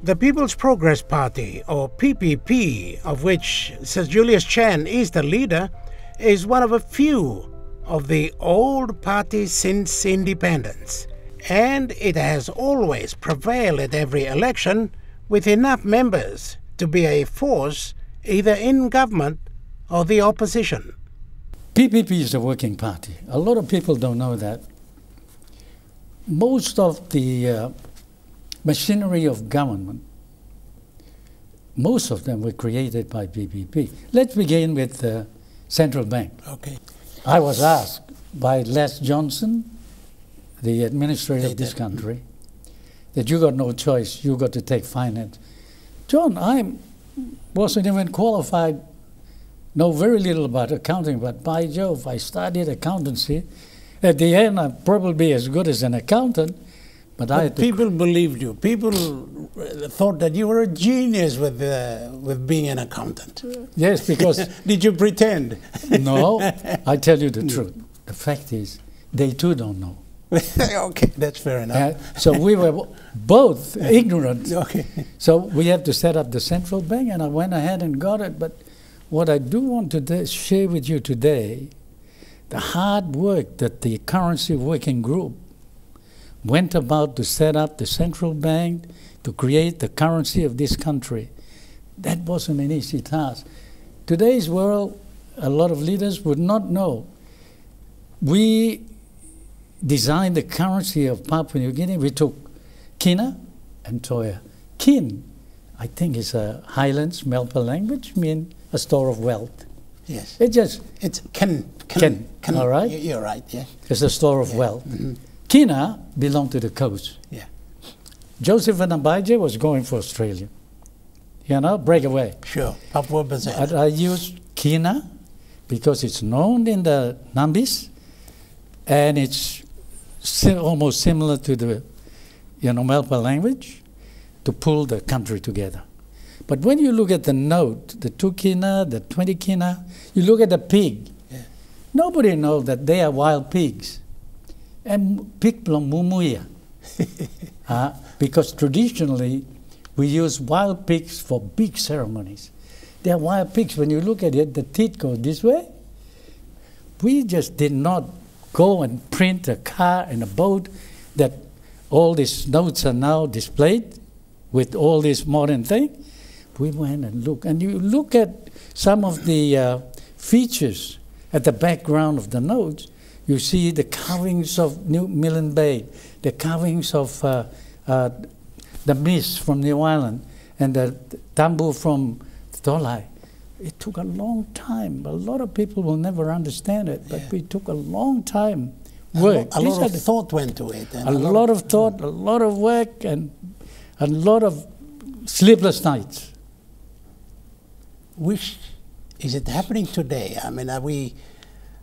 The People's Progress Party, or PPP, of which Sir Julius Chan is the leader, is one of a few of the old parties since independence, and it has always prevailed at every election with enough members to be a force either in government or the opposition. PPP is a working party. A lot of people don't know that. Most of the machinery of government, most of them were created by PPP. Let's begin with the central bank. Okay. I was asked by Les Johnson, the administrator of this country, that you got no choice, you got to take finance. John, I wasn't even qualified, know very little about accounting, but by Jove, I studied accountancy. At the end, I'd probably be as good as an accountant, but people believed you. People thought that you were a genius with being an accountant. Yes, because... Did you pretend? No, I tell you the truth. The fact is, they too don't know. Okay, that's fair enough. So we were both ignorant. Okay. So we had to set up the central bank, and I went ahead and got it. But what I do want to share with you today, the hard work that the currency working group went about to set up the central bank, to create the currency of this country. That wasn't an easy task. Today's world, a lot of leaders would not know. We designed the currency of Papua New Guinea. We took kina and toya. Kin, I think, is a Highlands Melpa language, mean a store of wealth. Yes. It's ken. All right? You're right, yeah. It's a store of wealth. Mm-hmm. Kina belonged to the coast. Yeah. Joseph and Abaije was going for Australia. You know, break away. Sure, Papua Bazaar. I used kina because it's known in the Nambis, and it's almost similar to the, Melpa language, to pull the country together. But when you look at the note, the 2 kina, the 20 kina, you look at the pig. Yeah. Nobody knows that they are wild pigs. And pig belong mumuya. Because traditionally, we use wild pigs for big ceremonies. They are wild pigs. When you look at it, the teeth go this way. We just did not go and print a car and a boat that all these notes are now displayed with all this modern thing. We went and looked. And you look at some of the features at the background of the notes, you see the carvings of New Millen Bay, the carvings of the mist from New Island, and the tambu from Tolai. It took a long time. A lot of people will never understand it, but we took a long time work. A lot of thought went to it. A lot of thought, a lot of work, and a lot of sleepless nights. Which is it happening today? I mean,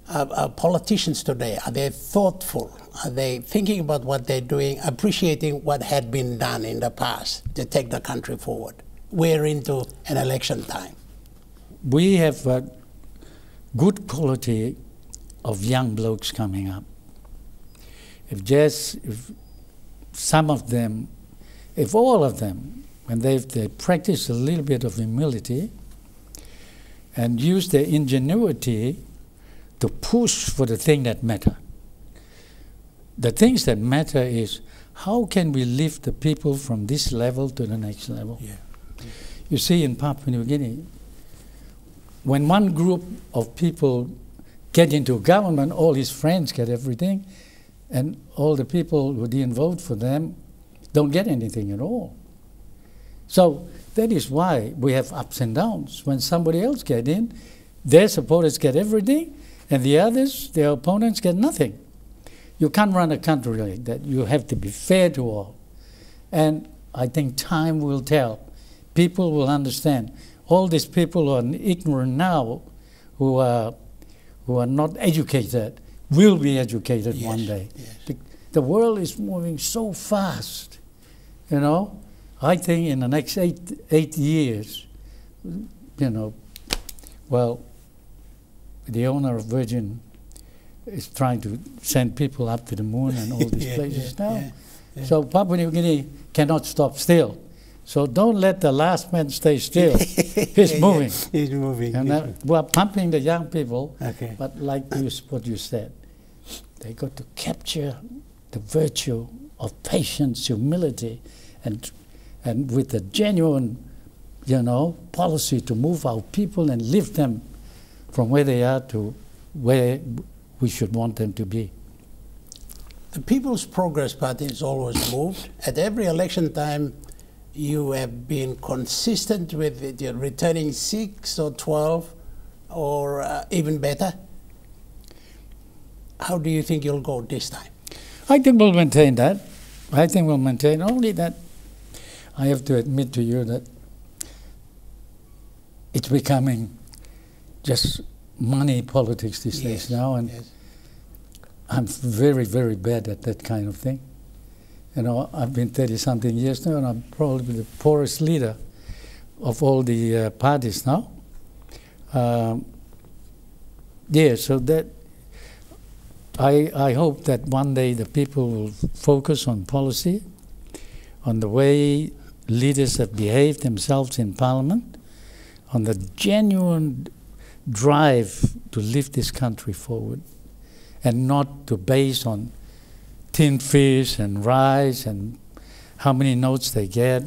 are politicians today, are they thoughtful? Are they thinking about what they're doing, appreciating what had been done in the past to take the country forward? We're into an election time. We have a good quality of young blokes coming up. If some of them, if all of them, when they practice a little bit of humility and use their ingenuity to push for the thing that matter. The things that matter is how can we lift the people from this level to the next level? Yeah. You see, in Papua New Guinea, when one group of people get into government, all his friends get everything, and all the people who didn't vote for them don't get anything at all. So that is why we have ups and downs. When somebody else get in, their supporters get everything, and the others, their opponents, get nothing. You can't run a country like that. You have to be fair to all. And I think time will tell. People will understand. All these people who are ignorant now, who are not educated, will be educated one day. Yes. The world is moving so fast, I think in the next eight years, well, the owner of Virgin is trying to send people up to the moon and all these places now. So Papua New Guinea cannot stop still. So don't let the last man stay still. He's moving. He's moving. And we're pumping the young people. Okay. But like what you said, they got to capture the virtue of patience, humility, and with a genuine, policy to move our people and lift them from where they are to where we should want them to be. The People's Progress Party has always moved. At every election time, you have been consistent with it. You're returning 6 or 12 or even better. How do you think you'll go this time? I think we'll maintain that. I think we'll maintain only that. I have to admit to you that it's becoming just money politics these days now, and yes. I'm very, very bad at that kind of thing. I've been 30-something years now, and I'm probably the poorest leader of all the parties now. So that I hope that one day the people will focus on policy, on the way leaders have behaved themselves in Parliament, on the genuine drive to lift this country forward, and not to base on tin fish and rice and how many notes they get.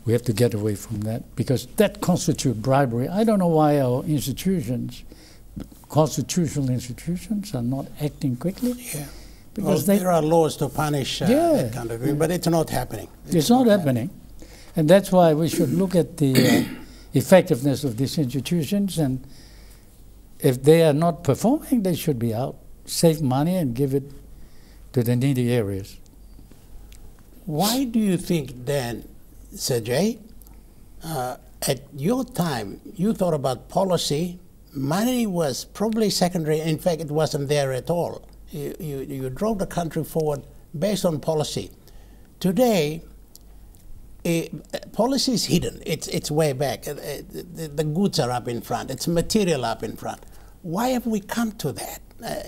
We have to get away from that, because that constitutes bribery. I don't know why our institutions, constitutional institutions, are not acting quickly. Yeah. Because there are laws to punish that kind of thing, but it's not happening. It's not happening. And that's why we should look at the effectiveness of these institutions, and if they are not performing, they should be out. Save money and give it to the needy areas. Why do you think then, Seg3, at your time, you thought about policy, money was probably secondary, in fact it wasn't there at all. You drove the country forward based on policy. Today, policy is hidden, it's way back. The goods are up in front, it's material up in front. Why have we come to that?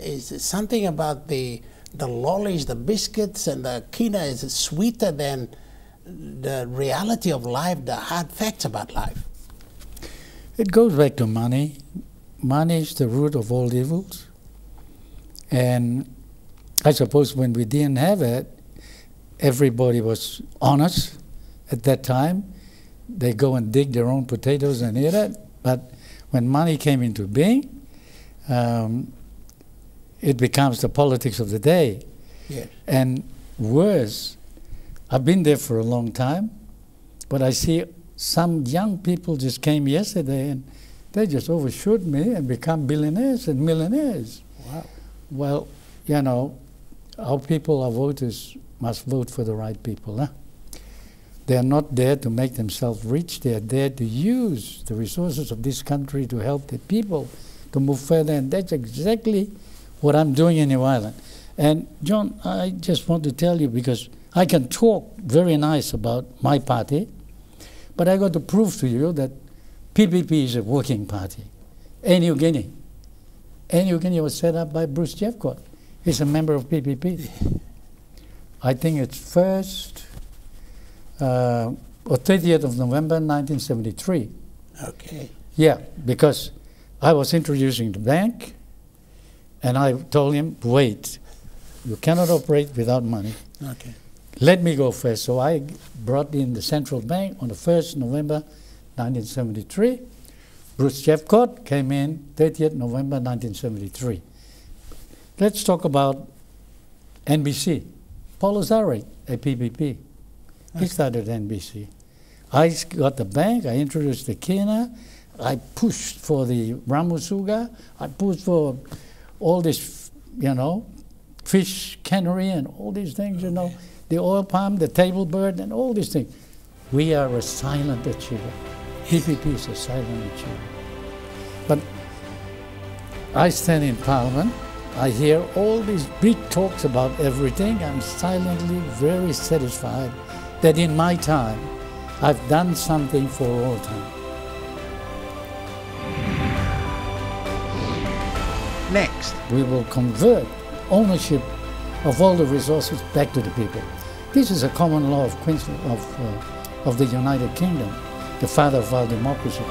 Is it something about the lollies, the biscuits, and the kina is sweeter than the reality of life, the hard facts about life? It goes back to money. Money is the root of all evils. And I suppose when we didn't have it, everybody was honest at that time. They go and dig their own potatoes and eat it. But when money came into being, it becomes the politics of the day. Yes. And worse, I've been there for a long time, but I see some young people just came yesterday and they just overshoot me and become billionaires and millionaires. Wow. Well, our people, our voters, must vote for the right people. Huh? They are not there to make themselves rich. They are there to use the resources of this country to help the people to move further, and that's exactly what I'm doing in New Ireland. And John, I just want to tell you, because I can talk very nice about my party, but I got to prove to you that PPP is a working party. New Guinea was set up by Bruce Jeffcoat. He's a member of PPP. I think it's 1st or 30th of November 1973. Okay. Yeah, because I was introducing the bank, and I told him, wait, you cannot operate without money. Okay. Let me go first. So I brought in the central bank on the 1st November 1973. Bruce Jeffcoat came in 30th November 1973. Let's talk about NBC. Paul Ozari, a PPP. He started NBC. I got the bank, I introduced the kina, I pushed for the Ramusuga, I pushed for all this, fish cannery and all these things, the oil palm, the table bird, and all these things. We are a silent achiever. PPP is a silent achiever. But I stand in Parliament, I hear all these big talks about everything. I'm silently very satisfied that in my time, I've done something for all time. Next. We will convert ownership of all the resources back to the people. This is a common law of of the United Kingdom, the father of our democracy.